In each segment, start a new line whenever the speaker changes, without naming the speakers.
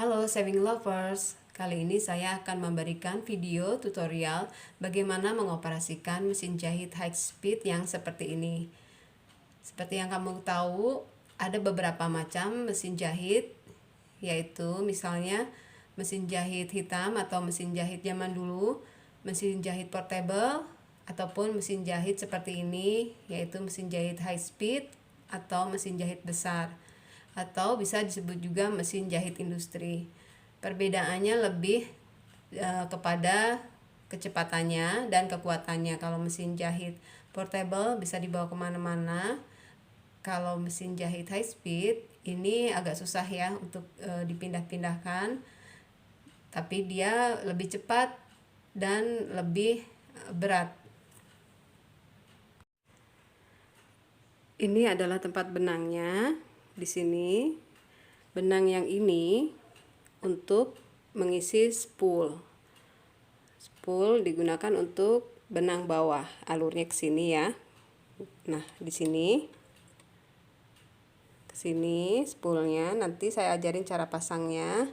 Halo Saving Lovers, kali ini saya akan memberikan video tutorial bagaimana mengoperasikan mesin jahit high speed yang seperti ini. Seperti yang kamu tahu, ada beberapa macam mesin jahit, yaitu misalnya mesin jahit hitam atau mesin jahit zaman dulu, mesin jahit portable, ataupun mesin jahit seperti ini, yaitu mesin jahit high speed atau mesin jahit besar, atau bisa disebut juga mesin jahit industri. Perbedaannya lebih kepada kecepatannya dan kekuatannya. Kalau mesin jahit portable bisa dibawa kemana-mana. Kalau mesin jahit high speed ini agak susah ya untuk dipindah-pindahkan, tapi dia lebih cepat dan lebih berat. Ini adalah tempat benangnya. Di sini benang yang ini untuk mengisi spool. Spool digunakan untuk benang bawah, alurnya ke sini ya. Nah, di sini ke sini spoolnya, nanti saya ajarin cara pasangnya.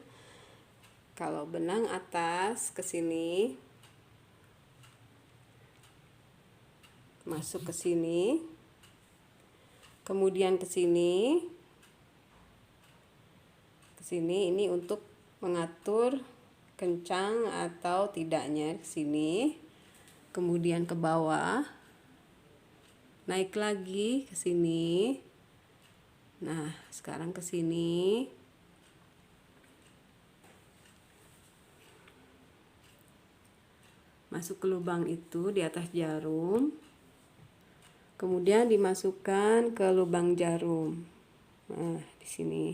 Kalau benang atas ke sini, masuk ke sini, kemudian ke sini. Ini untuk mengatur kencang atau tidaknya ke sini, kemudian ke bawah, naik lagi ke sini. Nah, sekarang ke sini. Masuk ke lubang itu di atas jarum. Kemudian dimasukkan ke lubang jarum. Nah, di sini.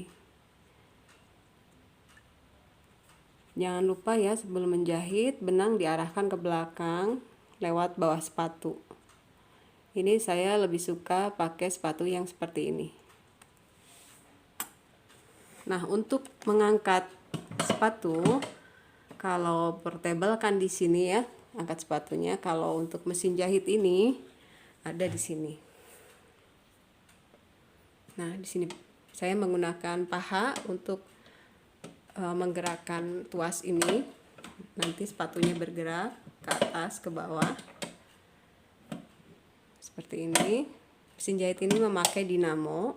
Jangan lupa ya, sebelum menjahit, benang diarahkan ke belakang lewat bawah sepatu. Ini saya lebih suka pakai sepatu yang seperti ini. Nah, untuk mengangkat sepatu, kalau portable kan di sini ya, angkat sepatunya. Kalau untuk mesin jahit ini ada di sini. Nah, di sini saya menggunakan paha untuk menggerakkan tuas ini. Nanti sepatunya bergerak ke atas ke bawah seperti ini. Mesin jahit ini memakai dinamo.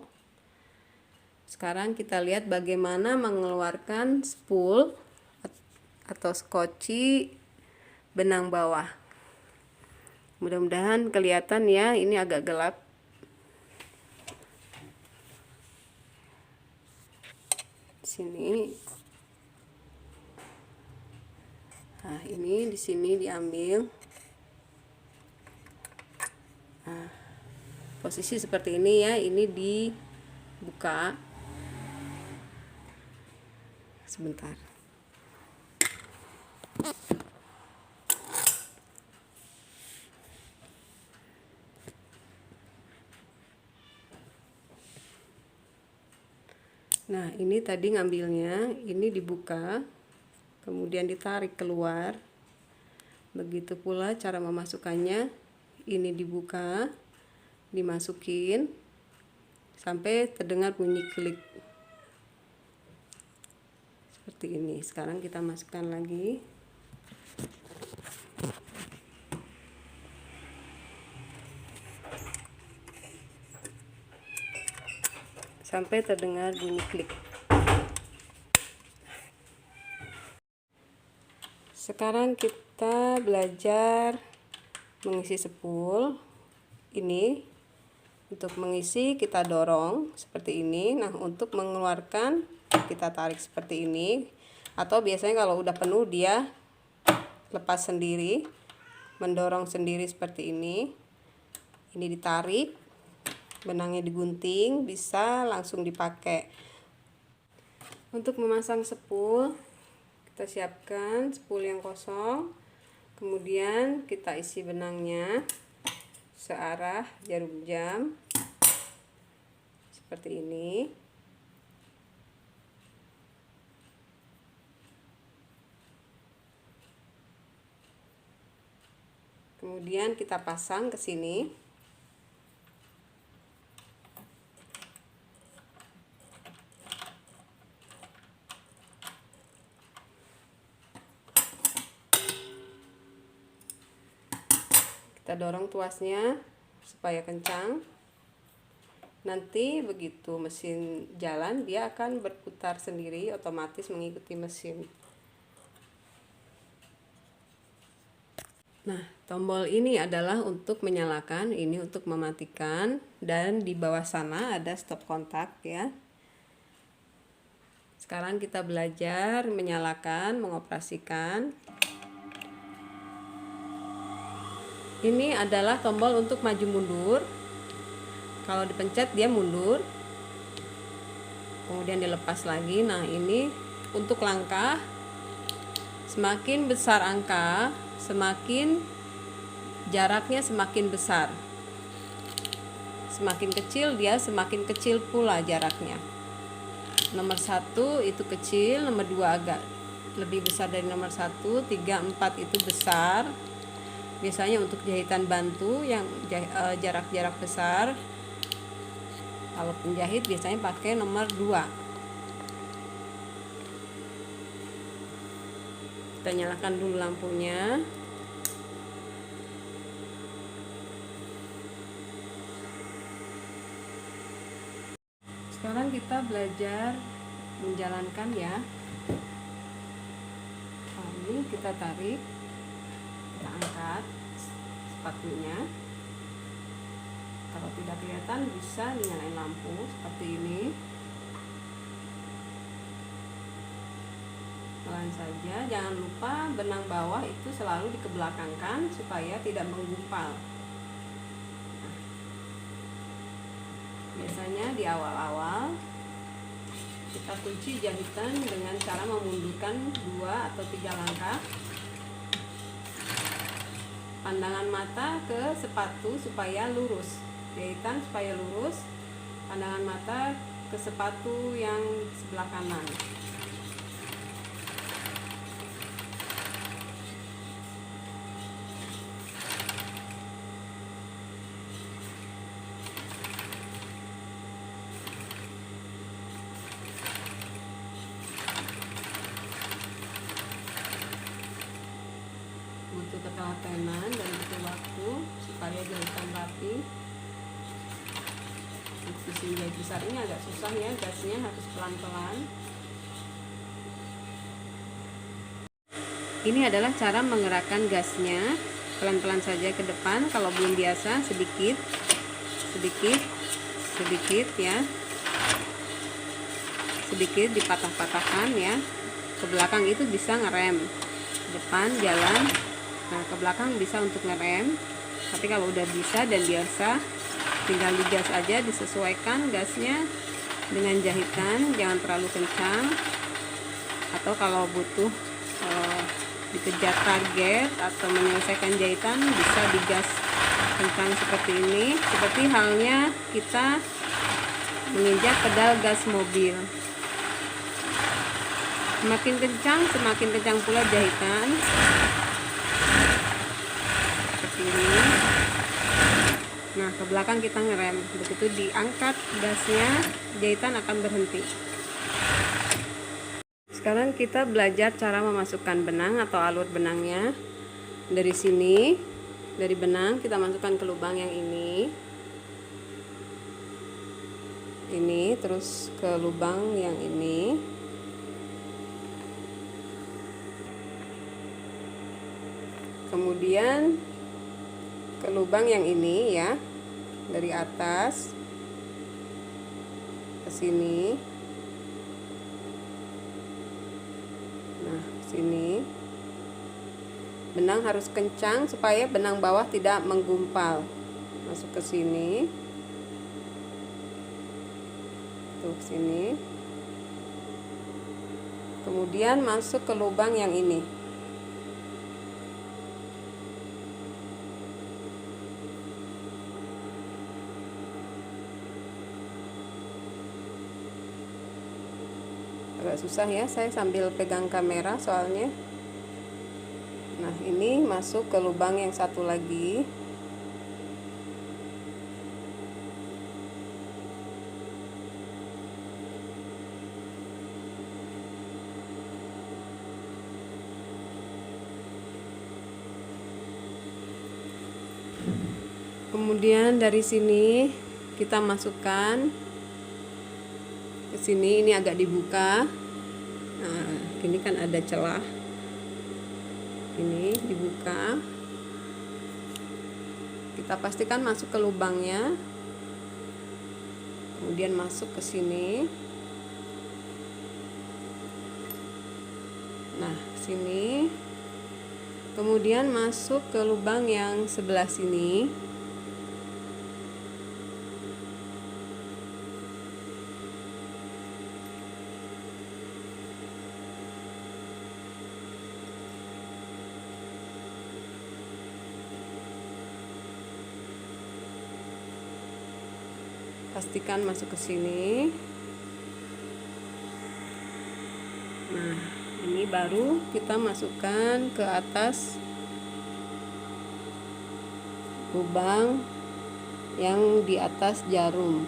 Sekarang kita lihat bagaimana mengeluarkan spool atau skoci benang bawah. Mudah-mudahan kelihatan ya, ini agak gelap. Sini. Nah, ini di sini diambil. Nah, posisi seperti ini ya, ini dibuka. Sebentar. Nah, ini tadi ngambilnya, ini dibuka, kemudian ditarik keluar. Begitu pula cara memasukkannya, ini dibuka, dimasukin, sampai terdengar bunyi klik. Seperti ini. Sekarang kita masukkan lagi. Sampai terdengar bunyi klik. Sekarang kita belajar mengisi spool. Ini untuk mengisi kita dorong seperti ini. Nah, untuk mengeluarkan kita tarik seperti ini. Atau biasanya kalau udah penuh dia lepas sendiri, mendorong sendiri seperti ini. Ini ditarik, benangnya digunting, bisa langsung dipakai. Untuk memasang spool, kita siapkan spool yang kosong, kemudian kita isi benangnya searah jarum jam seperti ini. Kemudian kita pasang ke sini. Kita dorong tuasnya supaya kencang. Nanti begitu mesin jalan, dia akan berputar sendiri, otomatis mengikuti mesin. Nah, tombol ini adalah untuk menyalakan, ini untuk mematikan, dan di bawah sana ada stop kontak ya. Sekarang kita belajar menyalakan, mengoperasikan. Ini adalah tombol untuk maju mundur. Kalau dipencet dia mundur, kemudian dilepas lagi. Nah, ini untuk langkah. Semakin besar angka, semakin jaraknya semakin besar. Semakin kecil dia, semakin kecil pula jaraknya. Nomor 1 itu kecil, nomor 2 agak lebih besar dari nomor 1, 3, 4 itu besar. Biasanya untuk jahitan bantu yang jarak-jarak besar. Kalau penjahit biasanya pakai nomor 2. Kita nyalakan dulu lampunya. Sekarang kita belajar menjalankan ya. Ini kita tarik, kita angkat sepatunya. Kalau tidak kelihatan bisa dinyalain lampu seperti ini. Pelan saja, jangan lupa benang bawah itu selalu dikebelakangkan supaya tidak menggumpal. Biasanya di awal-awal kita kunci jahitan dengan cara memundurkan 2 atau 3 langkah. Pandangan mata ke sepatu supaya lurus. Jahitan supaya lurus, pandangan mata ke sepatu yang sebelah kanan. Butuh ketelatenan dan butuh waktu supaya jahitan rapi. Mesin jahit besar ini agak susah ya, gasnya harus pelan-pelan. Ini adalah cara menggerakkan gasnya, pelan-pelan saja ke depan. Kalau belum biasa, sedikit ya, sedikit dipatah-patahkan ya. Ke belakang itu bisa ngerem, depan jalan, nah ke belakang bisa untuk ngerem. Tapi kalau udah bisa dan biasa, tinggal digas aja, disesuaikan gasnya dengan jahitan, jangan terlalu kencang. Atau kalau butuh dikejar target atau menyelesaikan jahitan, bisa digas kencang seperti ini, seperti halnya kita menginjak pedal gas mobil. Semakin kencang pula jahitan, seperti ini. Nah, ke belakang kita ngerem, begitu diangkat gasnya, jahitan akan berhenti. Sekarang kita belajar cara memasukkan benang atau alur benangnya. Dari sini, dari benang kita masukkan ke lubang yang ini, terus ke lubang yang ini, kemudian ke lubang yang ini ya, dari atas ke sini. Nah, sini benang harus kencang supaya benang bawah tidak menggumpal. Masuk ke sini, tuh sini, kemudian masuk ke lubang yang ini. Agak susah ya, saya sambil pegang kamera soalnya. Nah, ini masuk ke lubang yang satu lagi. Kemudian dari sini kita masukkan ke sini, ini agak dibuka. Nah, ini kan ada celah. Ini dibuka. Kita pastikan masuk ke lubangnya. Kemudian masuk ke sini. Nah, sini. Kemudian masuk ke lubang yang sebelah sini. Pastikan masuk ke sini. Nah, ini baru kita masukkan ke atas lubang yang di atas jarum.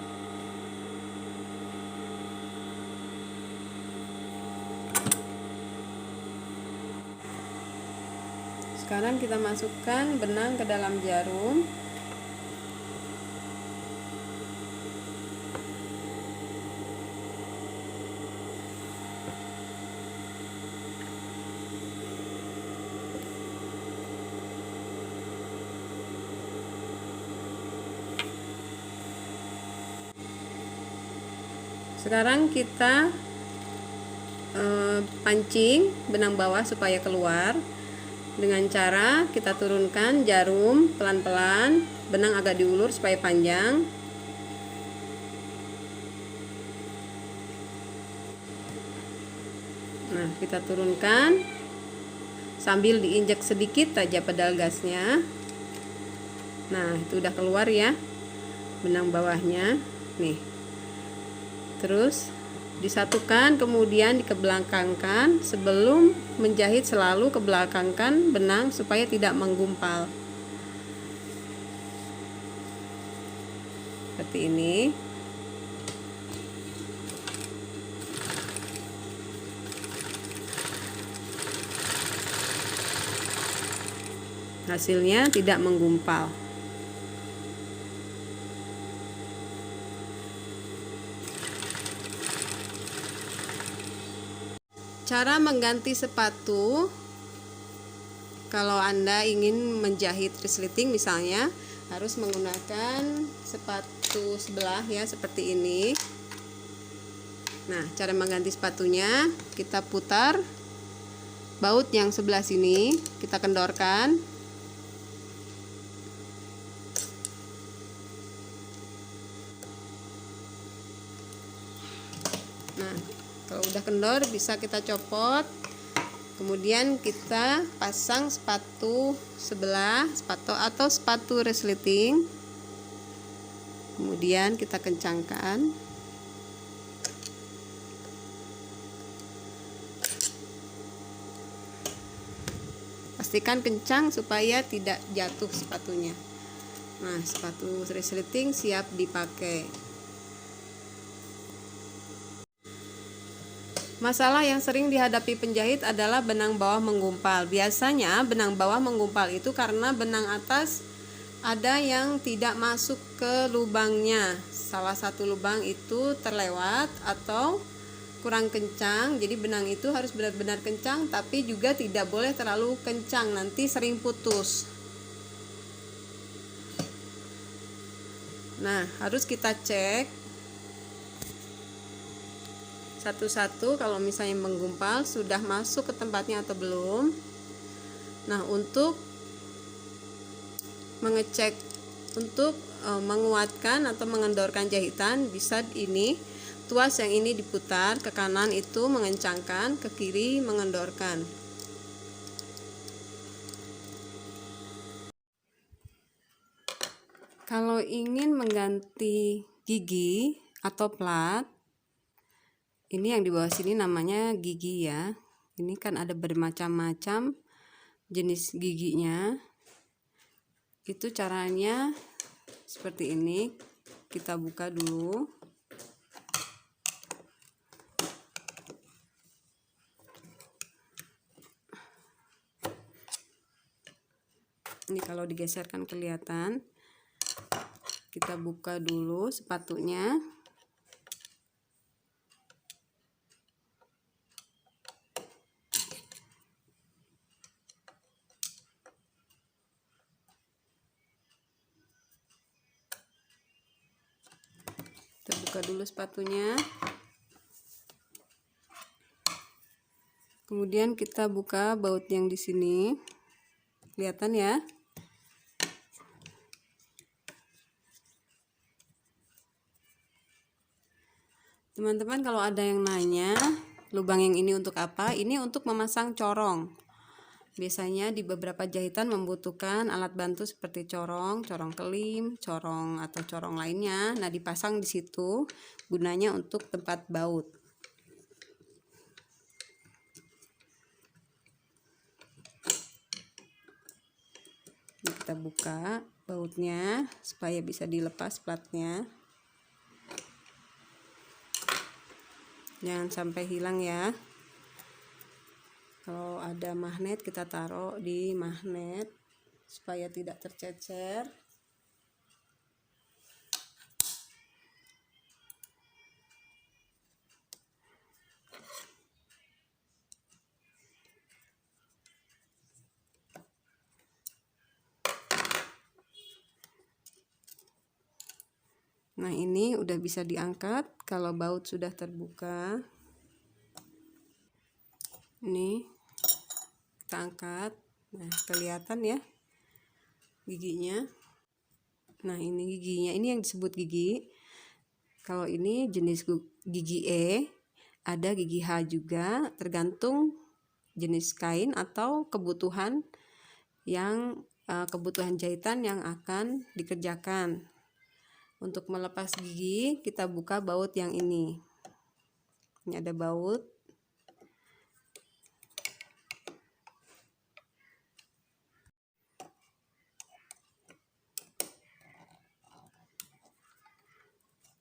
Sekarang kita masukkan benang ke dalam jarum. Sekarang kita pancing benang bawah supaya keluar dengan cara kita turunkan jarum pelan-pelan, benang agak diulur supaya panjang. Nah, kita turunkan sambil diinjak sedikit aja pedal gasnya. Nah, itu udah keluar ya benang bawahnya nih. Terus disatukan, kemudian dikebelakangkan. Sebelum menjahit selalu kebelakangkan benang supaya tidak menggumpal. Seperti ini. Hasilnya tidak menggumpal. Cara mengganti sepatu, kalau Anda ingin menjahit resleting misalnya, harus menggunakan sepatu sebelah ya, seperti ini. Nah, cara mengganti sepatunya, kita putar baut yang sebelah sini, kita kendorkan. Nah, kalau udah kendor bisa kita copot. Kemudian kita pasang sepatu sebelah, sepatu resleting. Kemudian kita kencangkan. Pastikan kencang supaya tidak jatuh sepatunya. Nah, sepatu resleting siap dipakai. Masalah yang sering dihadapi penjahit adalah benang bawah menggumpal. Biasanya benang bawah menggumpal itu karena benang atas ada yang tidak masuk ke lubangnya. Salah satu lubang itu terlewat atau kurang kencang. Jadi benang itu harus benar-benar kencang, tapi juga tidak boleh terlalu kencang, nanti sering putus. Nah, harus kita cek satu-satu kalau misalnya menggumpal sudah masuk ke tempatnya atau belum. Nah, untuk mengecek, untuk menguatkan atau mengendorkan jahitan, bisa ini tuas yang ini diputar ke kanan itu mengencangkan, ke kiri mengendorkan. Kalau ingin mengganti gigi atau plat, ini yang di bawah sini namanya gigi ya. Ini kan ada bermacam-macam jenis giginya. Itu caranya seperti ini. Kita buka dulu. Ini kalau digeser kan kelihatan. Kita buka dulu sepatunya. Kita buka dulu sepatunya. Kemudian kita buka baut yang di sini. Kelihatan ya? Teman-teman, kalau ada yang nanya, lubang yang ini untuk apa? Ini untuk memasang corong. Biasanya di beberapa jahitan membutuhkan alat bantu seperti corong, corong kelim, corong atau corong lainnya. Nah, dipasang di situ gunanya untuk tempat baut. Ini kita buka bautnya supaya bisa dilepas platnya. Jangan sampai hilang ya. Kalau ada magnet kita taruh di magnet supaya tidak tercecer. Nah, ini udah bisa diangkat kalau baut sudah terbuka. Ini kita angkat. Nah, kelihatan ya giginya. Nah, ini giginya, ini yang disebut gigi. Kalau ini jenis gigi E, ada gigi H juga, tergantung jenis kain atau kebutuhan kebutuhan jahitan yang akan dikerjakan. Untuk melepas gigi, kita buka baut yang ini. Ini ada baut.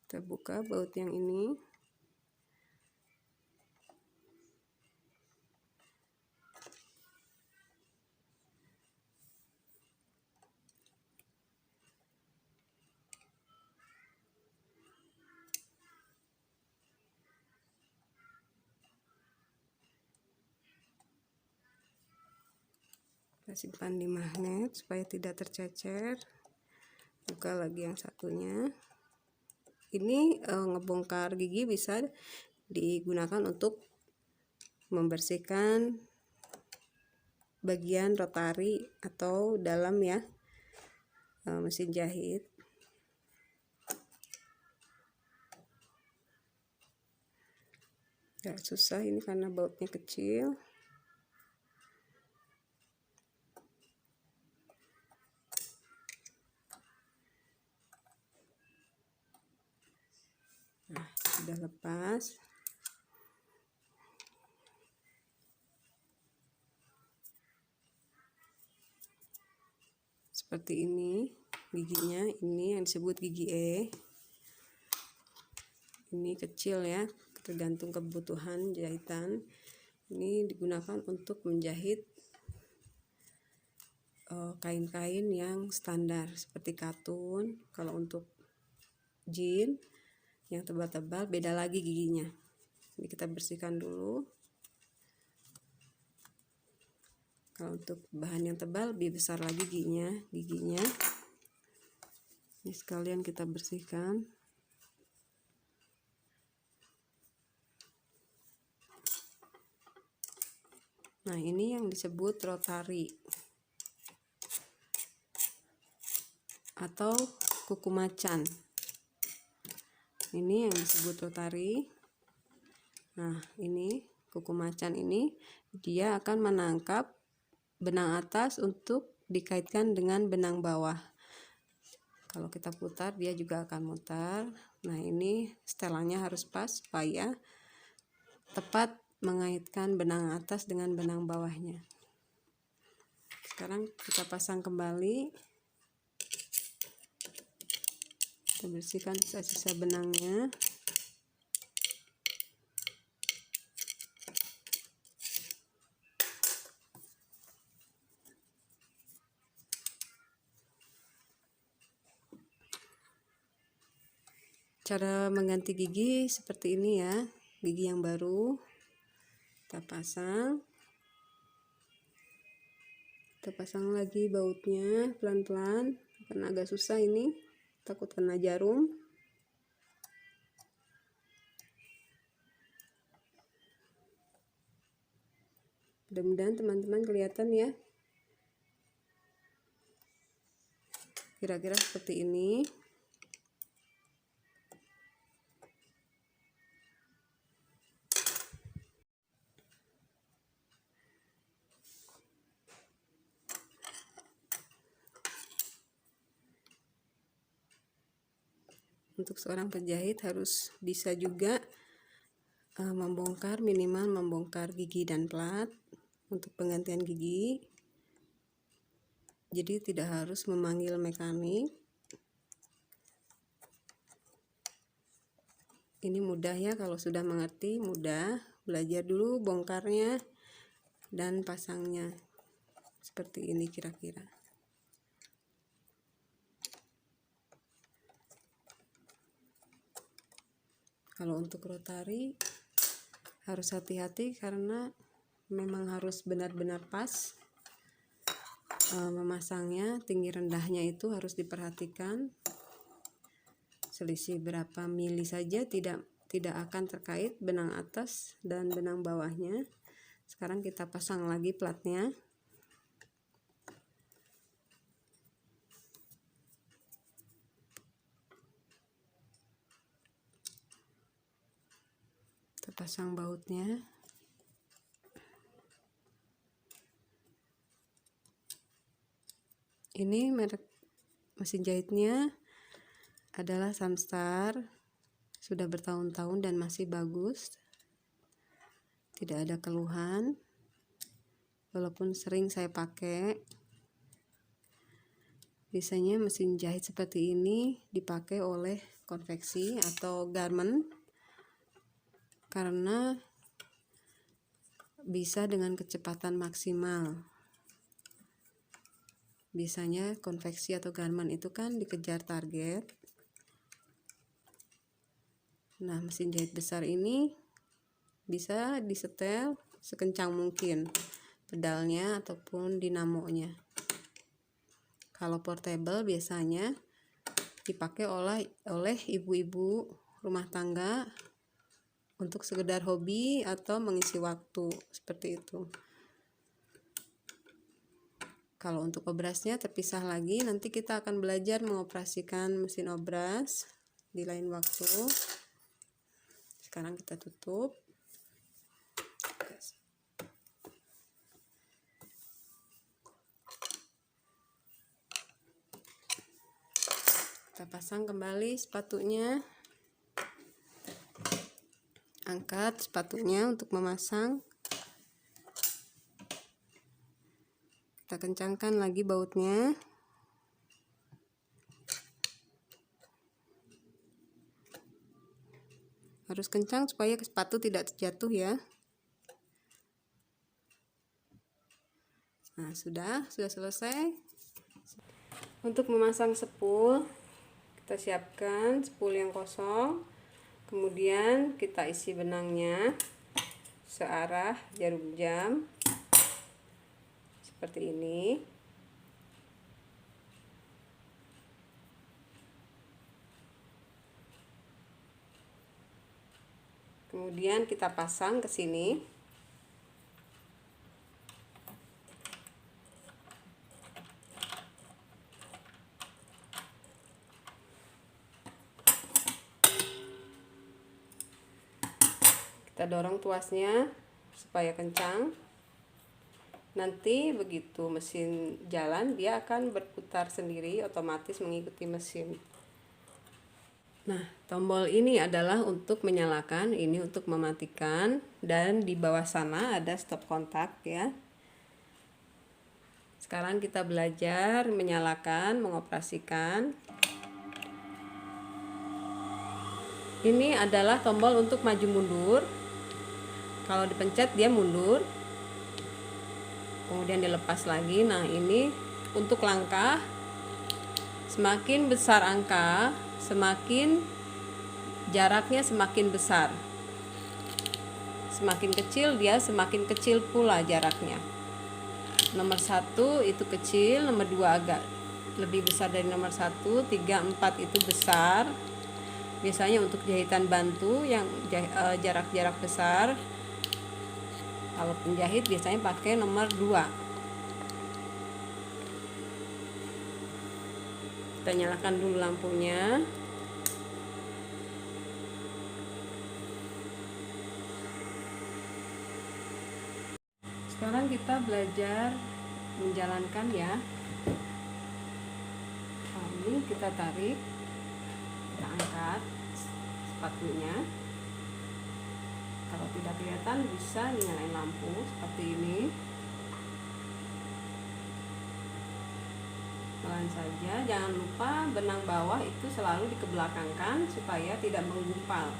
Kita buka baut yang ini. Kita simpan di magnet supaya tidak tercecer. Buka lagi yang satunya. Ini ngebongkar gigi bisa digunakan untuk membersihkan bagian rotari atau dalam ya mesin jahit. Gak susah ini karena bautnya kecil. Nah, sudah lepas. Seperti ini giginya, ini yang disebut gigi E. Ini kecil ya, tergantung kebutuhan jahitan. Ini digunakan untuk menjahit kain-kain yang standar seperti katun. Kalau untuk jin yang tebal-tebal beda lagi giginya. Ini kita bersihkan dulu. Kalau untuk bahan yang tebal lebih besar lagi giginya. Ini sekalian kita bersihkan. Nah, ini yang disebut rotari atau kuku macan. Ini yang disebut rotari. Nah, ini kuku macan ini dia akan menangkap benang atas untuk dikaitkan dengan benang bawah. Kalau kita putar dia juga akan mutar. Nah, ini setelannya harus pas supaya tepat mengaitkan benang atas dengan benang bawahnya. Sekarang kita pasang kembali. Kita bersihkan sisa-sisa benangnya. Cara mengganti gigi seperti ini ya, gigi yang baru kita pasang lagi bautnya pelan-pelan, karena agak susah ini, takut kena jarum. Mudah-mudahan teman-teman kelihatan ya, kira-kira seperti ini. Untuk seorang penjahit harus bisa juga minimal membongkar gigi dan plat untuk penggantian gigi. Jadi tidak harus memanggil mekanik. Ini mudah ya, kalau sudah mengerti mudah. Belajar dulu bongkarnya dan pasangnya. Seperti ini kira-kira. Kalau untuk rotari harus hati-hati karena memang harus benar-benar pas memasangnya. Tinggi rendahnya itu harus diperhatikan. Selisih berapa mili saja tidak akan terkait benang atas dan benang bawahnya. Sekarang kita pasang lagi platnya. Kita pasang bautnya. Ini merek mesin jahitnya adalah Samstar, sudah bertahun-tahun dan masih bagus, tidak ada keluhan, walaupun sering saya pakai. Biasanya mesin jahit seperti ini dipakai oleh konveksi atau garment karena bisa dengan kecepatan maksimal. Biasanya konveksi atau garment itu kan dikejar target. Nah, mesin jahit besar ini bisa disetel sekencang mungkin pedalnya ataupun dinamonya. Kalau portable biasanya dipakai oleh ibu-ibu rumah tangga untuk sekedar hobi atau mengisi waktu, seperti itu. Kalau untuk obrasnya terpisah lagi, nanti kita akan belajar mengoperasikan mesin obras di lain waktu. Sekarang kita tutup. Kita pasang kembali sepatunya. Angkat sepatunya untuk memasang. Kita kencangkan lagi bautnya. Harus kencang supaya sepatu tidak terjatuh ya. Nah, sudah selesai. Untuk memasang spool, kita siapkan spool yang kosong. Kemudian kita isi benangnya searah jarum jam seperti ini. Kemudian kita pasang ke sini. Kita dorong tuasnya supaya kencang. Nanti begitu mesin jalan, dia akan berputar sendiri, otomatis mengikuti mesin. Nah, tombol ini adalah untuk menyalakan, ini untuk mematikan, dan di bawah sana ada stop kontak ya. Sekarang kita belajar menyalakan, mengoperasikan. Ini adalah tombol untuk maju mundur. Kalau dipencet dia mundur, kemudian dilepas lagi. Nah, ini untuk langkah. Semakin besar angka, semakin jaraknya semakin besar. Semakin kecil dia semakin kecil pula jaraknya. Nomor 1 itu kecil, nomor 2 agak lebih besar dari nomor 1, 3, 4 itu besar. Biasanya untuk jahitan bantu yang jarak-jarak besar, kalau penjahit biasanya pakai nomor 2. Kita nyalakan dulu lampunya. Sekarang kita belajar menjalankan ya. Ini kita tarik, kita angkat sepatunya. Kalau tidak kelihatan bisa nyalain lampu seperti ini. Pelan saja, jangan lupa benang bawah itu selalu dikebelakangkan supaya tidak menggumpal.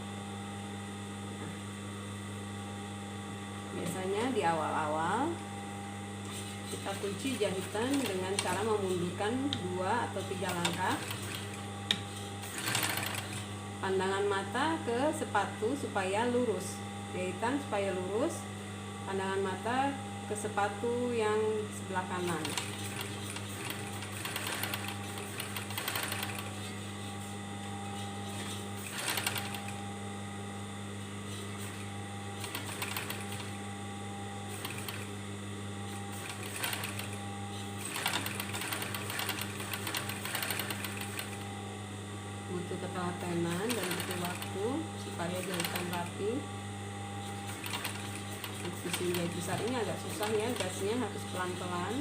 Biasanya di awal-awal kita kunci jahitan dengan cara memundurkan 2 atau 3 langkah. Pandangan mata ke sepatu supaya lurus, jahitan supaya lurus. Pandangan mata ke sepatu yang sebelah kanan. Butuh ketelatenan dan butuh waktu supaya jahitan rapi. Mesin jahit besar ini agak susah ya, gasnya harus pelan-pelan.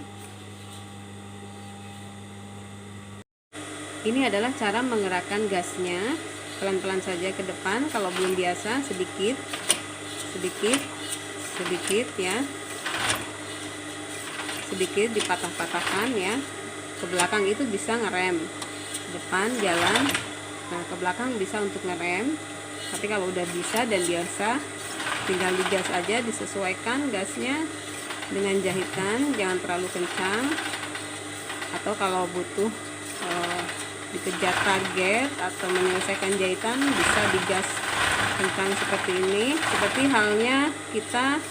Ini adalah cara menggerakkan gasnya, pelan-pelan saja ke depan. Kalau belum biasa, sedikit ya, sedikit dipatah-patahkan ya. Ke belakang itu bisa ngerem, depan jalan. Nah, ke belakang bisa untuk ngerem. Tapi kalau udah bisa dan biasa, tinggal digas aja, disesuaikan gasnya dengan jahitan, jangan terlalu kencang. Atau kalau butuh dikejar target atau menyelesaikan jahitan, bisa digas kencang seperti ini. Seperti halnya kita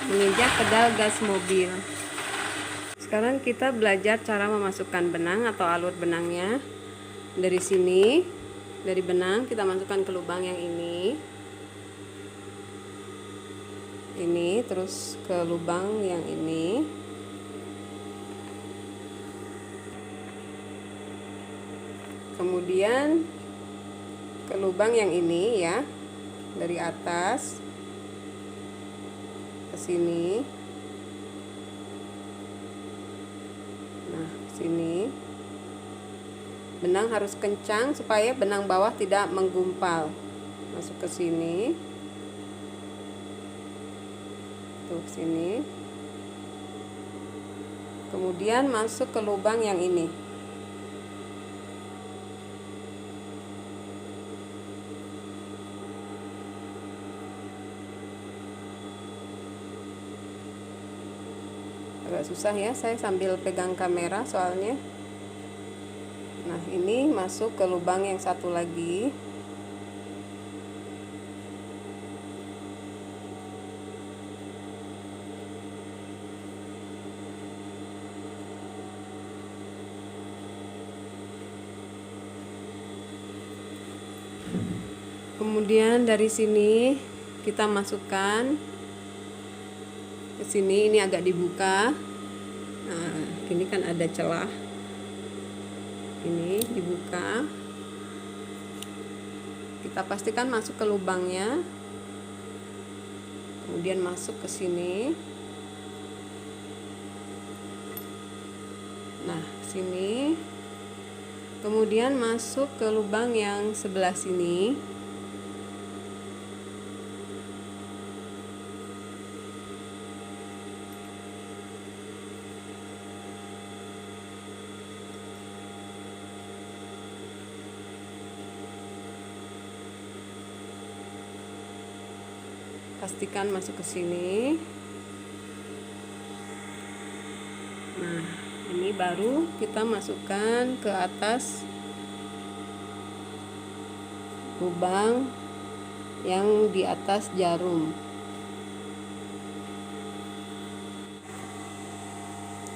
menginjak pedal gas mobil. Sekarang kita belajar cara memasukkan benang atau alur benangnya. Dari sini, dari benang kita masukkan ke lubang yang ini, terus ke lubang yang ini, kemudian ke lubang yang ini ya, dari atas ke sini. Nah, sini benang harus kencang supaya benang bawah tidak menggumpal. Masuk ke sini, tuh sini, kemudian masuk ke lubang yang ini. Agak susah ya, saya sambil pegang kamera soalnya. Nah, ini masuk ke lubang yang satu lagi. Kemudian dari sini kita masukkan ke sini, ini agak dibuka. Nah, ini kan ada celah. Ini dibuka. Kita pastikan masuk ke lubangnya. Kemudian masuk ke sini. Nah, sini. Kemudian masuk ke lubang yang sebelah sini. Pastikan masuk ke sini. Nah, ini baru kita masukkan ke atas lubang yang di atas jarum.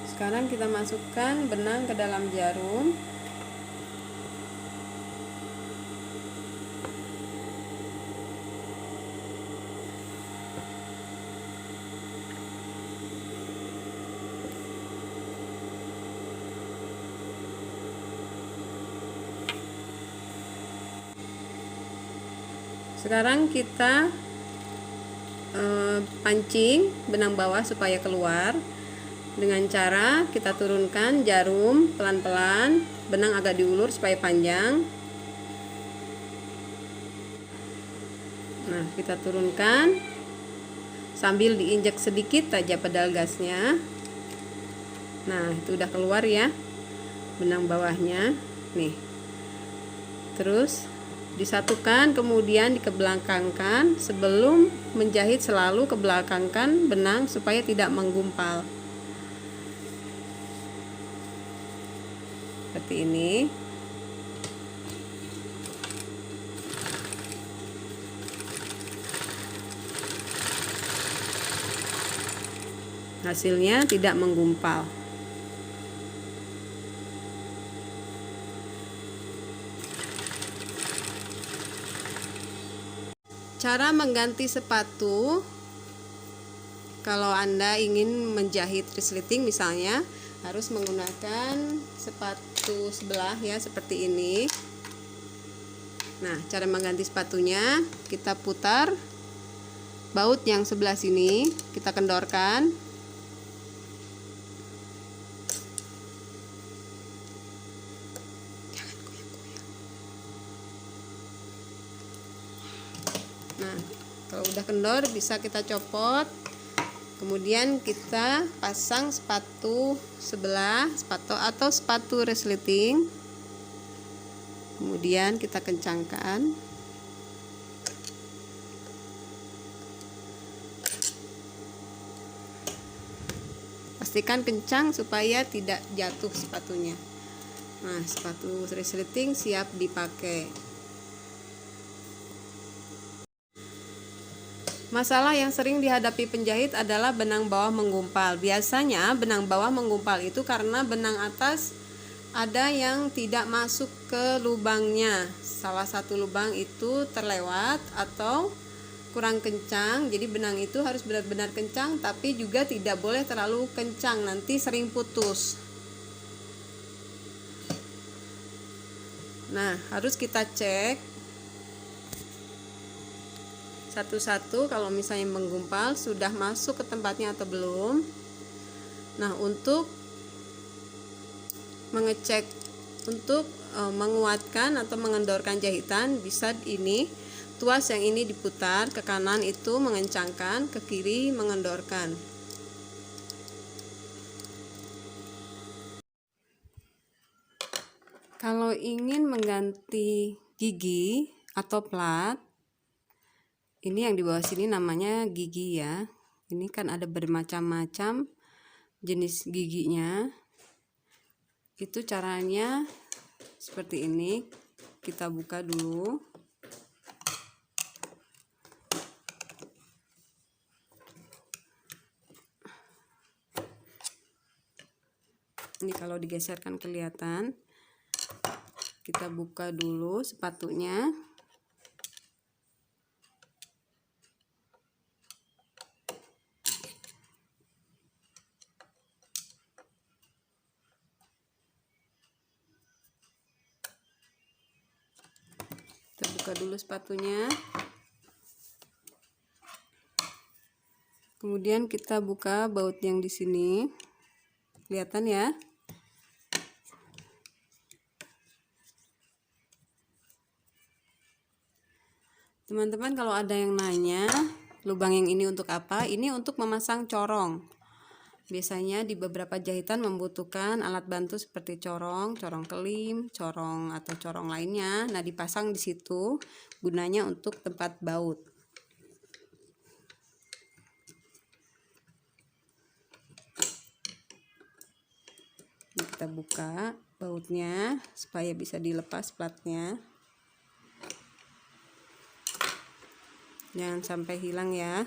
Sekarang kita masukkan benang ke dalam jarum. Sekarang kita pancing benang bawah supaya keluar dengan cara kita turunkan jarum pelan-pelan, benang agak diulur supaya panjang. Nah, kita turunkan sambil diinjak sedikit aja pedal gasnya. Nah, itu udah keluar ya benang bawahnya nih. Terus disatukan, kemudian dikebelakangkan. Sebelum menjahit selalu kebelakangkan benang supaya tidak menggumpal. Seperti ini. Hasilnya tidak menggumpal. Cara mengganti sepatu, kalau Anda ingin menjahit resleting misalnya, harus menggunakan sepatu sebelah ya, seperti ini. Nah, cara mengganti sepatunya, kita putar baut yang sebelah sini, kita kendorkan. Nah, kalau udah kendor bisa kita copot. Kemudian kita pasang sepatu sebelah, sepatu resleting. Kemudian kita kencangkan. Pastikan kencang supaya tidak jatuh sepatunya. Nah, sepatu resleting siap dipakai. Masalah yang sering dihadapi penjahit adalah benang bawah menggumpal. Biasanya benang bawah menggumpal itu karena benang atas ada yang tidak masuk ke lubangnya. Salah satu lubang itu terlewat atau kurang kencang. Jadi benang itu harus benar-benar kencang, tapi juga tidak boleh terlalu kencang, nanti sering putus. Nah, harus kita cek satu-satu kalau misalnya menggumpal sudah masuk ke tempatnya atau belum. Nah, untuk mengecek, untuk menguatkan atau mengendorkan jahitan, bisa ini tuas yang ini diputar ke kanan itu mengencangkan, ke kiri mengendorkan. Kalau ingin mengganti gigi atau plat, ini yang di bawah sini namanya gigi ya. Ini kan ada bermacam-macam jenis giginya. Itu caranya seperti ini. Kita buka dulu. Ini kalau digeserkan kelihatan. Kita buka dulu sepatunya. Kita buka dulu sepatunya. Kemudian kita buka baut yang di sini. Kelihatan ya? Teman-teman, kalau ada yang nanya, lubang yang ini untuk apa? Ini untuk memasang corong. Biasanya di beberapa jahitan membutuhkan alat bantu seperti corong, corong kelim, corong atau corong lainnya. Nah, dipasang di situ gunanya untuk tempat baut. Kita buka bautnya supaya bisa dilepas platnya. jangan sampai hilang ya.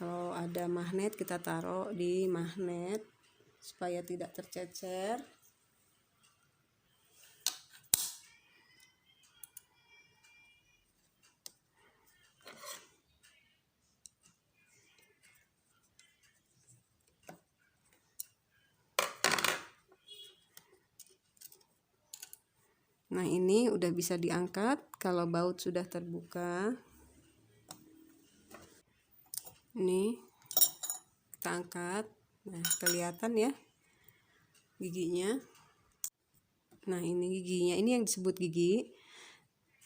Kalau ada magnet kita taruh di magnet supaya tidak tercecer. Nah, ini udah bisa diangkat kalau baut sudah terbuka. Ini kita angkat. Nah, kelihatan ya giginya. Nah, ini giginya, ini yang disebut gigi.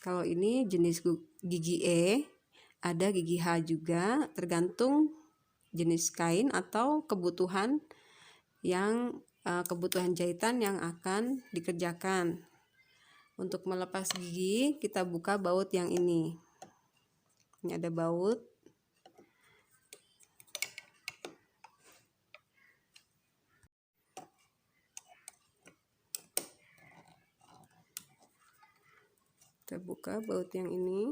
Kalau ini jenis gigi E, ada gigi H juga, tergantung jenis kain atau kebutuhan jahitan yang akan dikerjakan. Untuk melepas gigi, kita buka baut yang ini. Ini ada baut. Kita buka baut yang ini.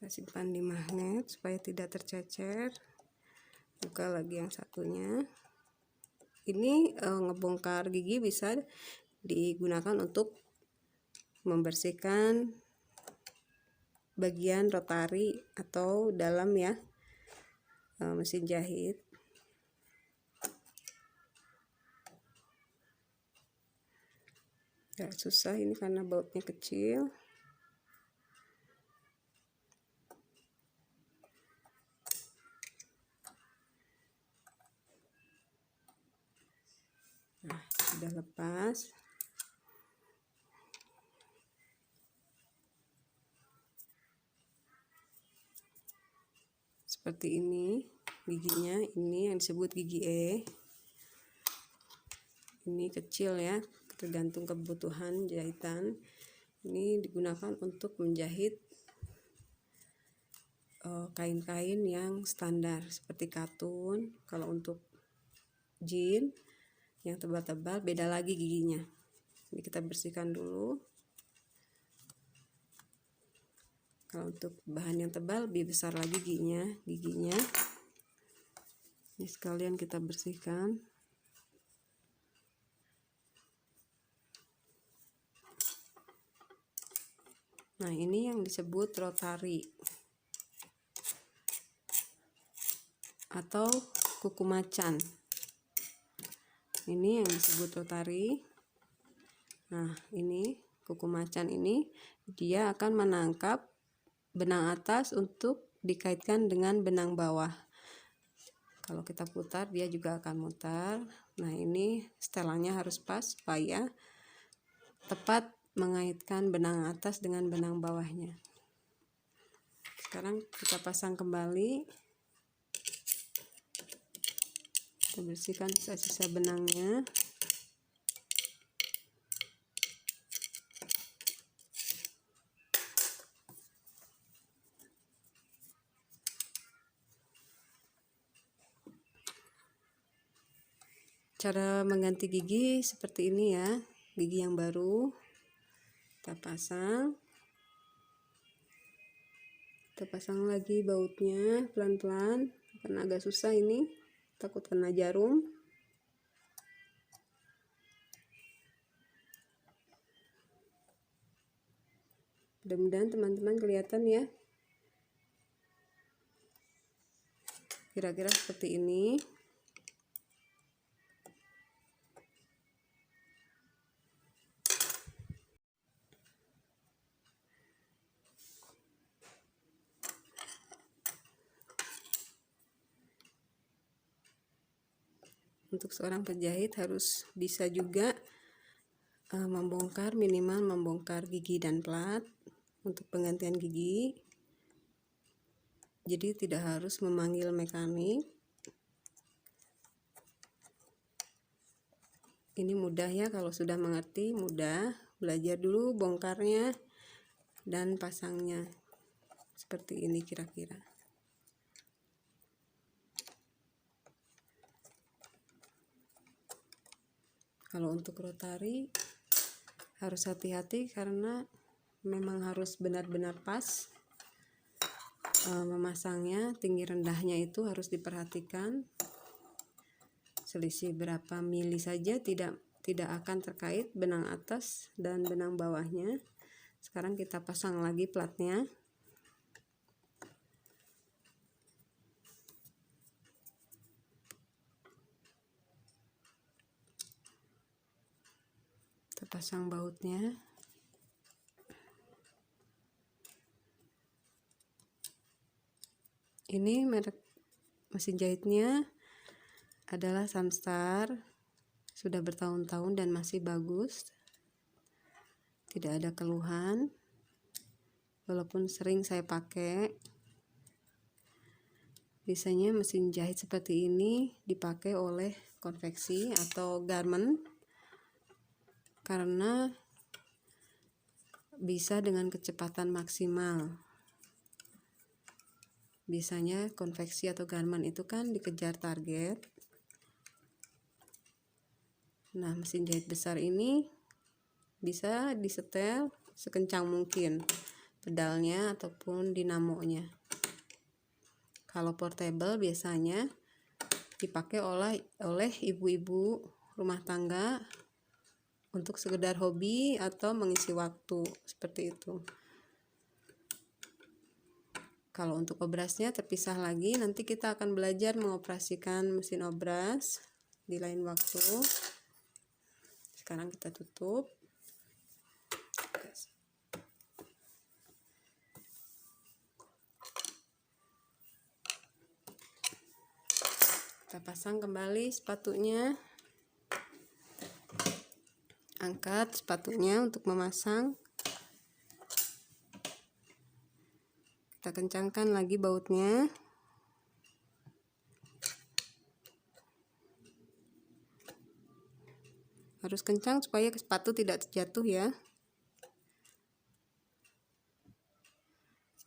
Kita simpan di magnet supaya tidak tercecer. Buka lagi yang satunya. Ini ngebongkar gigi bisa digunakan untuk membersihkan bagian rotari atau dalam ya mesin jahit. Gak susah ini karena bautnya kecil. Nah, sudah lepas. Seperti ini giginya, ini yang disebut gigi E. Ini kecil ya, tergantung kebutuhan jahitan. Ini digunakan untuk menjahit kain-kain yang standar seperti katun. Kalau untuk jean yang tebal-tebal beda lagi giginya. Ini kita bersihkan dulu. Kalau untuk bahan yang tebal lebih besar lagi giginya. Ini sekalian kita bersihkan. Nah, ini yang disebut rotari atau kuku macan. Ini yang disebut rotari. Nah, ini kuku macan ini dia akan menangkap benang atas untuk dikaitkan dengan benang bawah. Kalau kita putar dia juga akan mutar. Nah, ini setelannya harus pas supaya tepat mengaitkan benang atas dengan benang bawahnya. Sekarang kita pasang kembali. Kita bersihkan sisa-sisa benangnya. Cara mengganti gigi seperti ini ya, gigi yang baru kita pasang. Kita pasang lagi bautnya pelan-pelan, karena agak susah ini, takut kena jarum. Mudah-mudahan teman-teman kelihatan ya. Kira-kira seperti ini. Untuk seorang penjahit harus bisa juga minimal membongkar gigi dan plat untuk penggantian gigi. Jadi tidak harus memanggil mekanik. Ini mudah ya, kalau sudah mengerti mudah. Belajar dulu bongkarnya dan pasangnya. Seperti ini kira-kira. Kalau untuk rotari harus hati-hati karena memang harus benar-benar pas memasangnya. Tinggi rendahnya itu harus diperhatikan. Selisih berapa mili saja tidak akan terkait benang atas dan benang bawahnya. Sekarang kita pasang lagi platnya. Kita pasang bautnya. Ini merek mesin jahitnya adalah Sunstar, sudah bertahun-tahun dan masih bagus, tidak ada keluhan walaupun sering saya pakai. Biasanya mesin jahit seperti ini dipakai oleh konveksi atau garment karena bisa dengan kecepatan maksimal. Biasanya konveksi atau garment itu kan dikejar target. Nah, mesin jahit besar ini bisa disetel sekencang mungkin pedalnya ataupun dinamonya. Kalau portable biasanya dipakai oleh ibu-ibu rumah tangga untuk sekedar hobi atau mengisi waktu, seperti itu. Kalau untuk obrasnya terpisah lagi, nanti kita akan belajar mengoperasikan mesin obras di lain waktu. Sekarang kita tutup. Kita pasang kembali sepatunya. Angkat sepatunya untuk memasang. Kita kencangkan lagi bautnya. Harus kencang supaya sepatu tidak jatuh ya.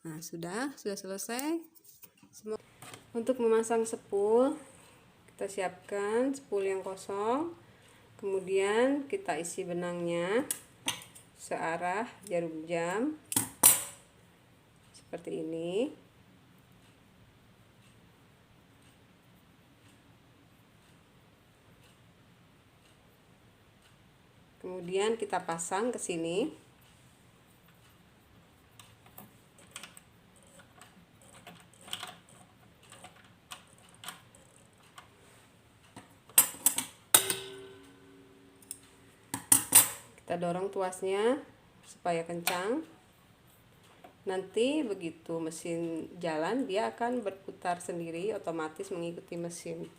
Nah, sudah selesai. Untuk memasang spool, kita siapkan spool yang kosong. Kemudian kita isi benangnya searah jarum jam. Seperti ini. Kemudian kita pasang ke sini. Kita dorong tuasnya supaya kencang. Nanti begitu mesin jalan, dia akan berputar sendiri, otomatis mengikuti mesin.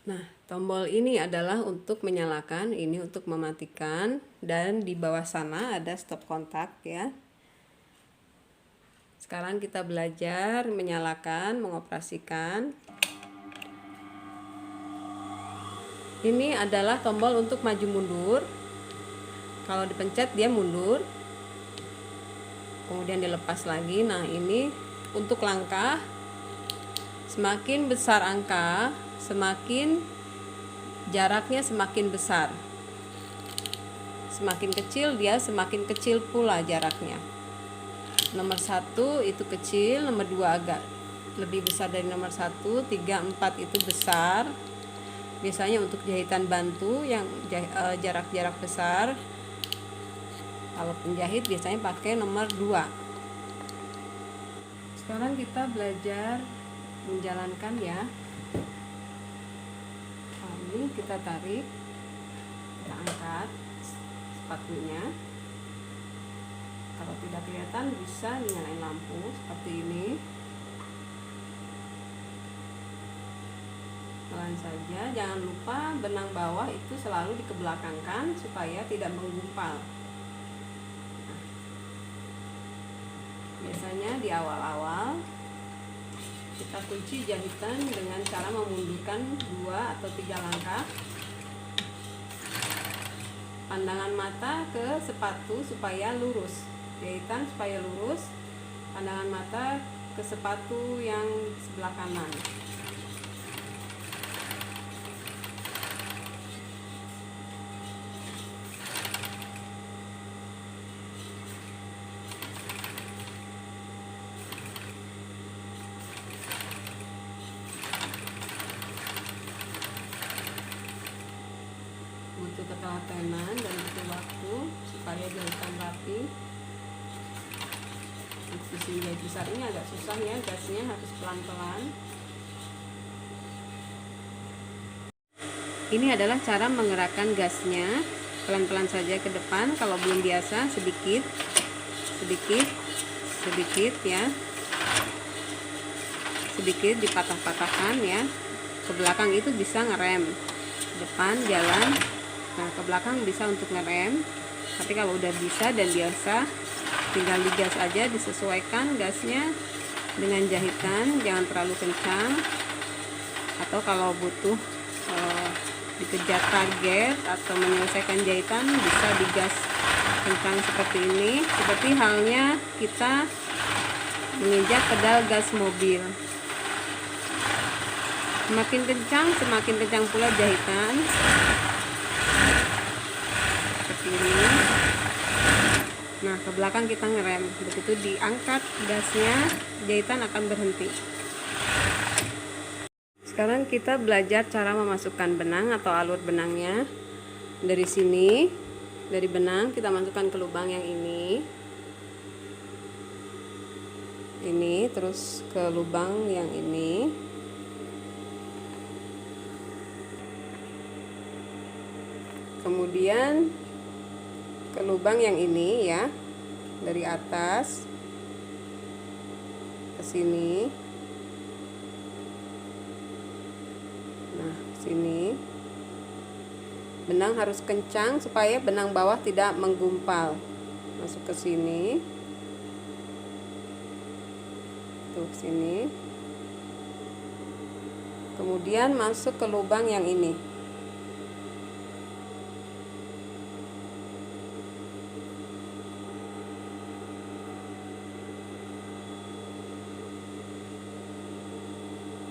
Nah, tombol ini adalah untuk menyalakan, ini untuk mematikan, dan di bawah sana ada stop kontak ya. Sekarang kita belajar menyalakan, mengoperasikan. Ini adalah tombol untuk maju mundur. Kalau dipencet dia mundur. Kemudian dilepas lagi. Nah, ini untuk langkah. Semakin besar angka, semakin jaraknya semakin besar. Semakin kecil dia semakin kecil pula jaraknya. Nomor 1 itu kecil, nomor 2 agak lebih besar dari nomor 1, 3, 4 itu besar. Biasanya untuk jahitan bantu yang jarak-jarak besar. Kalau penjahit biasanya pakai nomor 2. Sekarang kita belajar menjalankan ya. Ini kita tarik, kita angkat sepatunya. Kalau tidak kelihatan bisa nyalain lampu seperti ini. Pelan saja, jangan lupa benang bawah itu selalu dikebelakangkan supaya tidak menggumpal. Biasanya di awal-awal Kita kunci jahitan dengan cara memundurkan 2 atau 3 langkah. Pandangan mata ke sepatu supaya lurus. Jahitan supaya lurus. Pandangan mata ke sepatu yang sebelah kanan. Butuh ketelatenan dan butuh waktu supaya jahitan rapi. Mesin jahit besar ini agak susah ya, gasnya harus pelan-pelan. Ini adalah cara menggerakkan gasnya, pelan-pelan saja ke depan. Kalau belum biasa, sedikit ya, sedikit dipatah-patahkan ya. Ke belakang itu bisa ngerem, depan jalan. Nah, ke belakang bisa untuk ngerem. Tapi kalau udah bisa dan biasa, tinggal digas aja, disesuaikan gasnya dengan jahitan, jangan terlalu kencang. Atau kalau butuh dikejar target atau menyelesaikan jahitan, bisa digas kencang seperti ini, seperti halnya kita menginjak pedal gas mobil. Semakin kencang pula jahitan, seperti ini. Nah, ke belakang kita ngerem, begitu diangkat gasnya, jahitan akan berhenti. Sekarang kita belajar cara memasukkan benang atau alur benangnya. Dari sini, dari benang kita masukkan ke lubang yang ini, terus ke lubang yang ini, kemudian ke lubang yang ini ya, dari atas ke sini. Nah, sini benang harus kencang supaya benang bawah tidak menggumpal. Masuk ke sini, tuh sini, kemudian masuk ke lubang yang ini.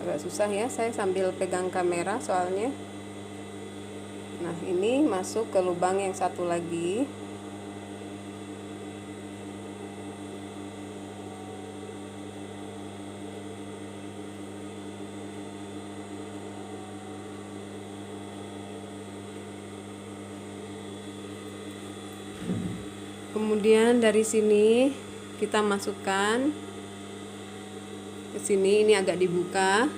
Agak susah ya, saya sambil pegang kamera soalnya. Nah, ini masuk ke lubang yang satu lagi. Kemudian dari sini kita masukkan ke sini, ini agak dibuka.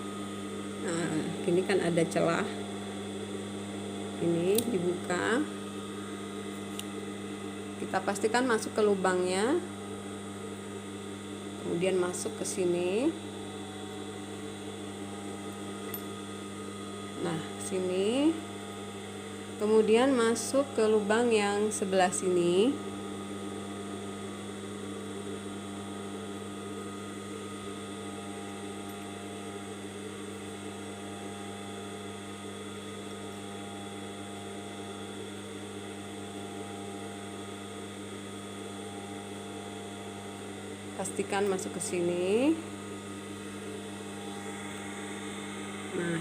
Nah, ini kan ada celah. Ini dibuka. Kita pastikan masuk ke lubangnya. Kemudian masuk ke sini. Nah, sini. Kemudian masuk ke lubang yang sebelah sini. Pastikan masuk ke sini. Nah,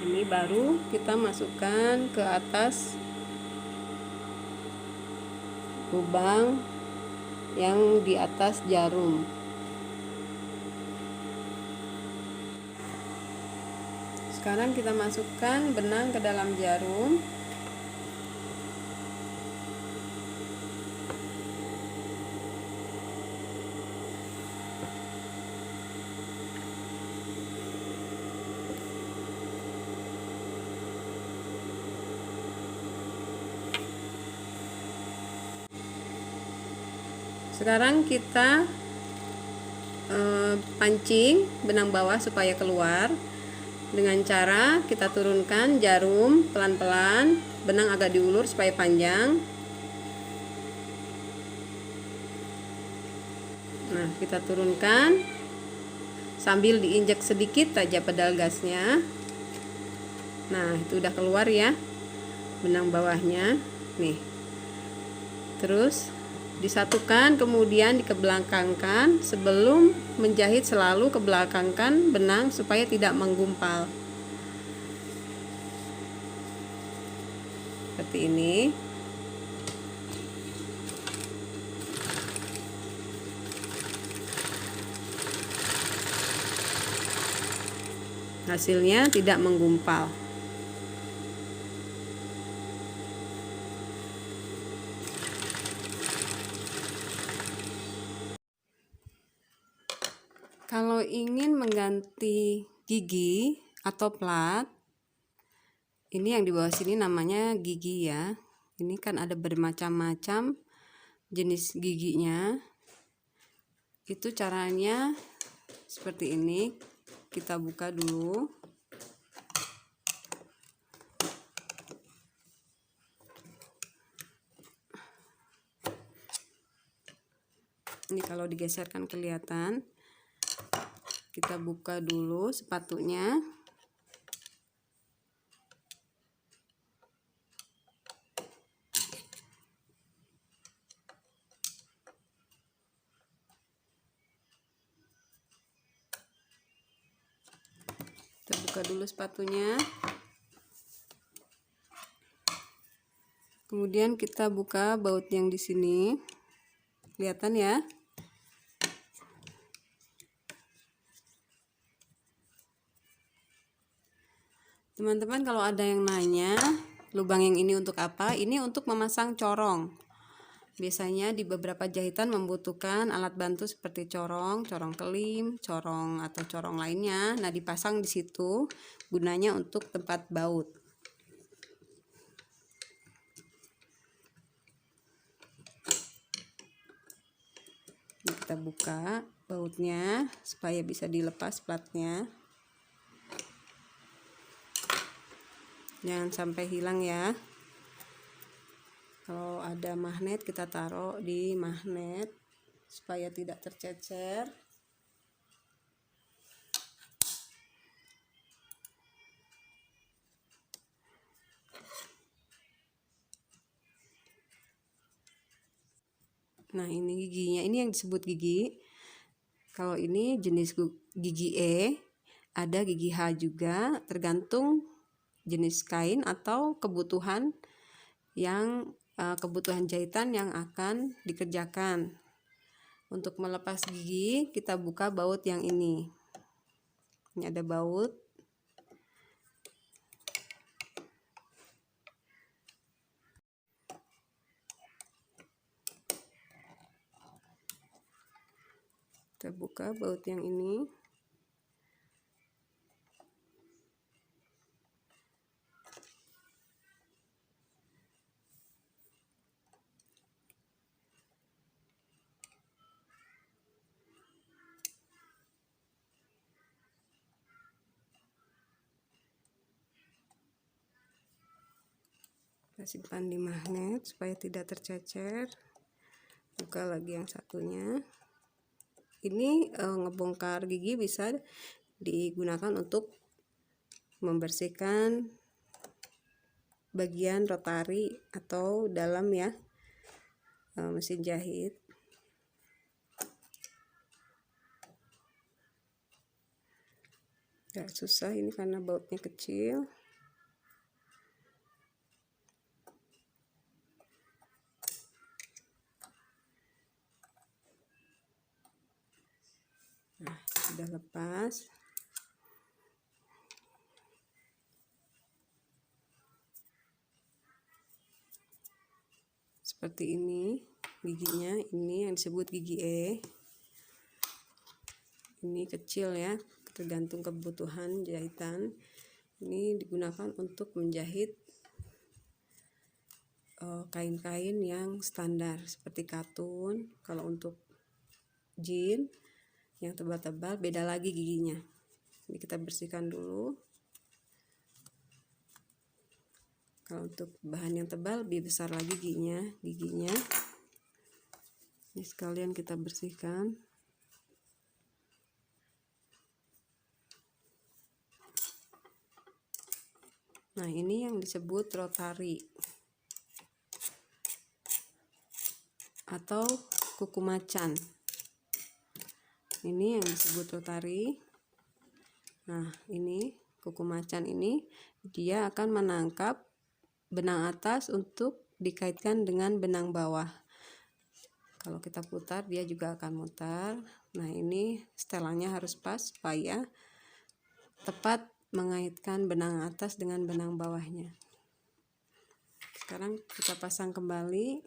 ini baru kita masukkan ke atas lubang yang di atas jarum. Sekarang kita masukkan benang ke dalam jarum. Sekarang kita pancing benang bawah supaya keluar dengan cara kita turunkan jarum pelan-pelan, benang agak diulur supaya panjang. Nah, kita turunkan sambil diinjak sedikit aja pedal gasnya. Nah, itu udah keluar ya benang bawahnya nih. Terus disatukan, kemudian dikebelakangkan. Sebelum menjahit selalu kebelakangkan benang supaya tidak menggumpal. Seperti ini. Hasilnya tidak menggumpal. Kalau ingin mengganti gigi atau plat, ini yang di bawah sini namanya gigi ya. Ini kan ada bermacam-macam jenis giginya. Itu caranya seperti ini. Kita buka dulu. Ini kalau digeserkan kelihatan. Kita buka dulu sepatunya. Kita buka dulu sepatunya. Kemudian kita buka baut yang di sini. Kelihatan ya? Teman-teman, kalau ada yang nanya, lubang yang ini untuk apa? Ini untuk memasang corong. Biasanya di beberapa jahitan membutuhkan alat bantu seperti corong, corong kelim, corong atau corong lainnya. Nah, dipasang di situ gunanya untuk tempat baut. Ini kita buka bautnya supaya bisa dilepas platnya. Jangan sampai hilang ya. Kalau ada magnet kita taruh di magnet supaya tidak tercecer. Nah, ini giginya, ini yang disebut gigi. Kalau ini jenis gigi E, ada gigi H juga, tergantung jenis kain atau kebutuhan jahitan yang akan dikerjakan. Untuk melepas gigi, kita buka baut yang ini. Ini ada baut. Kita buka baut yang ini. Kita simpan di magnet supaya tidak tercecer. Buka lagi yang satunya. Ini ngebongkar gigi bisa digunakan untuk membersihkan bagian rotari atau dalam ya mesin jahit. Gak susah ini karena bautnya kecil. Nah, sudah lepas. Seperti ini giginya, ini yang disebut gigi E. Ini kecil ya, tergantung kebutuhan jahitan. Ini digunakan untuk menjahit kain-kain yang standar seperti katun. Kalau untuk jean yang tebal-tebal beda lagi giginya. Ini kita bersihkan dulu. Kalau untuk bahan yang tebal lebih besar lagi giginya. Ini sekalian kita bersihkan. Nah, ini yang disebut rotari atau kuku macan. Ini yang disebut rotari. Nah, ini kuku macan ini dia akan menangkap benang atas untuk dikaitkan dengan benang bawah. Kalau kita putar, dia juga akan mutar. Nah, ini setelannya harus pas supaya tepat mengaitkan benang atas dengan benang bawahnya. Sekarang kita pasang kembali.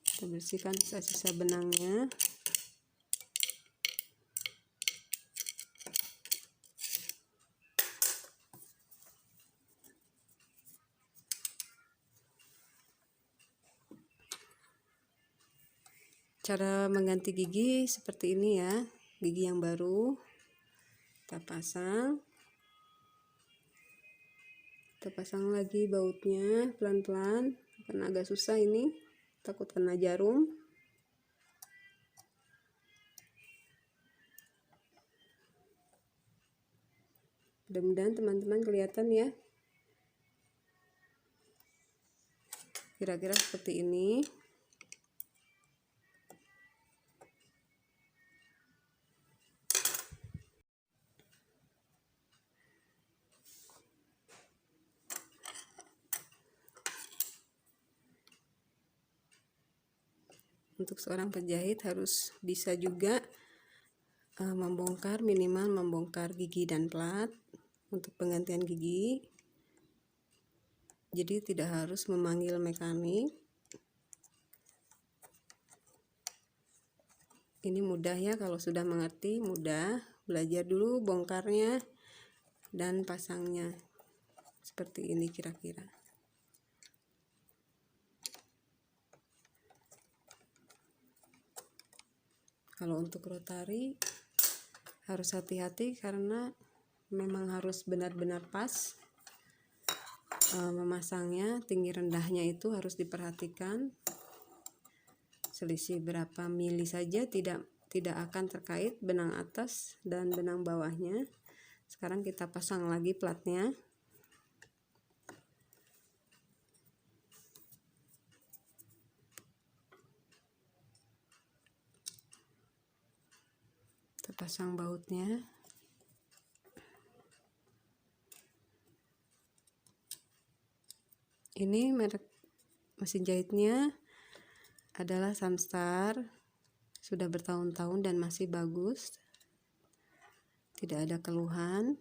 Kita bersihkan sisa-sisa benangnya. Cara mengganti gigi seperti ini ya, gigi yang baru kita pasang lagi bautnya pelan-pelan, karena agak susah ini, takut kena jarum. Mudah-mudahan teman-teman kelihatan ya, kira-kira seperti ini. Untuk seorang penjahit harus bisa juga minimal membongkar gigi dan plat untuk penggantian gigi. Jadi tidak harus memanggil mekanik. Ini mudah ya, kalau sudah mengerti mudah. Belajar dulu bongkarnya dan pasangnya. Seperti ini kira-kira. Kalau untuk rotari harus hati-hati karena memang harus benar-benar pas memasangnya. Tinggi rendahnya itu harus diperhatikan. Selisih berapa mili saja tidak akan terkait benang atas dan benang bawahnya. Sekarang kita pasang lagi platnya. Kita pasang bautnya. Ini merek mesin jahitnya adalah Samstar, sudah bertahun-tahun dan masih bagus, tidak ada keluhan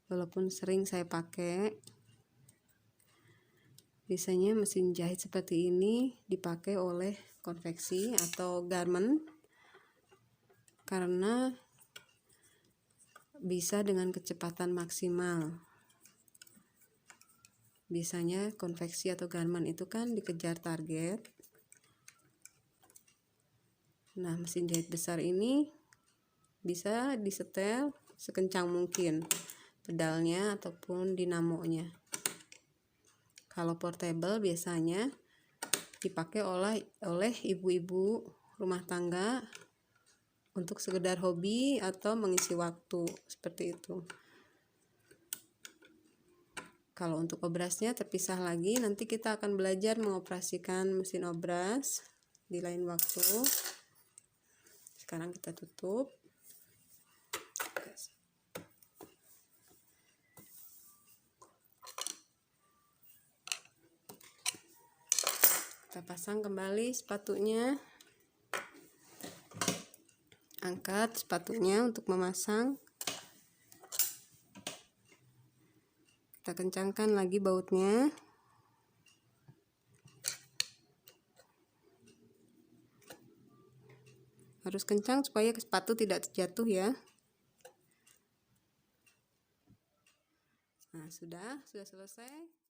walaupun sering saya pakai. Biasanya mesin jahit seperti ini dipakai oleh konveksi atau garment karena bisa dengan kecepatan maksimal. Biasanya konveksi atau garment itu kan dikejar target. Nah, mesin jahit besar ini bisa disetel sekencang mungkin pedalnya ataupun dinamonya. Kalau portable biasanya dipakai oleh ibu-ibu rumah tangga untuk sekedar hobi atau mengisi waktu, seperti itu. Kalau untuk obrasnya terpisah lagi, nanti kita akan belajar mengoperasikan mesin obras di lain waktu. Sekarang kita tutup. Kita pasang kembali sepatunya. Angkat sepatunya untuk memasang. Kita kencangkan lagi bautnya. Harus kencang supaya sepatu tidak terjatuh ya. Nah, sudah selesai.